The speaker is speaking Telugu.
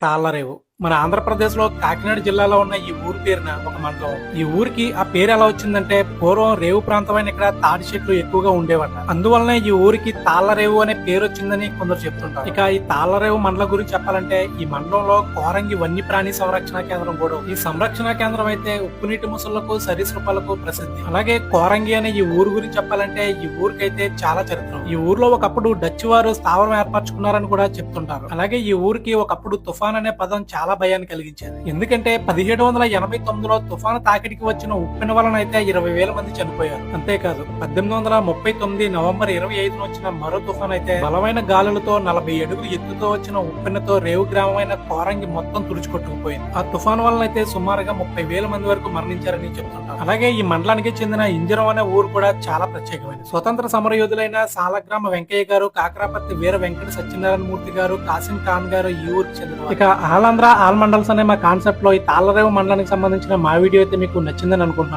తాళ్లరేవు. మన ఆంధ్రప్రదేశ్ లో కాకినాడ జిల్లాలో ఉన్న ఈ ఊరు పేరున ఒక మండలం. ఈ ఊరికి ఆ పేరు ఎలా వచ్చిందంటే పూర్వం రేవు ప్రాంతమైన ఇక్కడ తాడి చెట్లు ఎక్కువగా ఉండేవట. అందువల్లనే ఈ ఊరికి తాళ్లరేవు అనే పేరు వచ్చిందని కొందరు చెప్తుంటారు. ఇక ఈ తాళ్లరేవు మండలం గురించి చెప్పాలంటే ఈ మండలంలో కోరంగి వన్యప్రాణి సంరక్షణ కేంద్రం కూడా. ఈ సంరక్షణ కేంద్రం అయితే ఉప్పునీటి ముసళ్లకు సరీసృపాలకు ప్రసిద్ధి. అలాగే కోరంగి అనే ఈ ఊరు గురించి చెప్పాలంటే ఈ ఊరికైతే చాలా చరిత్ర. ఈ ఊర్లో ఒకప్పుడు డచ్ వారు స్థావరం ఏర్పరచుకున్నారని కూడా చెప్తుంటారు. అలాగే ఈ ఊరికి ఒకప్పుడు తుఫాన్ అనే పదం చాలా భయాన్ని కలిగించేది. ఎందుకంటే 1789లో తుఫాను తాకిడికి వచ్చిన ఉప్పెన వలన అయితే 20,000 మంది చనిపోయారు. అంతేకాదు 1899 నవంబర్ 25న వచ్చిన మరో తుఫాన్ అయితే బలమైన గాలులతో 40 అడుగులు ఎత్తుతో వచ్చిన ఉప్పెనతో రేవు గ్రామమైన కోరంగి మొత్తం తుడుచుకొట్టుకుపోయింది. ఆ తుఫాను వలన అయితే సుమారుగా 30,000 మంది వరకు మరణించారని చెప్తుంటారు. అలాగే ఈ మండలానికి చెందిన ఇంజరం అనే ఊరు కూడా చాలా ప్రత్యేకమైనది. స్వతంత్ర సమరయోధులైన సాలగ్రామ వెంకయ్య గారు, కాకరాపర్తి వీర వెంకట సత్యనారాయణ మూర్తి గారు, కాసిం ఖాన్ గారు ఈ ఊరికి చెందిన. ఇక ఆల్ ఆంధ్ర ఆల్ మండల్స్ అనే మా కాన్సెప్ట్ లో ఈ తాళ్లరేవు మండలానికి సంబంధించిన మా వీడియో అయితే మీకు నచ్చిందని అనుకుంటున్నాను.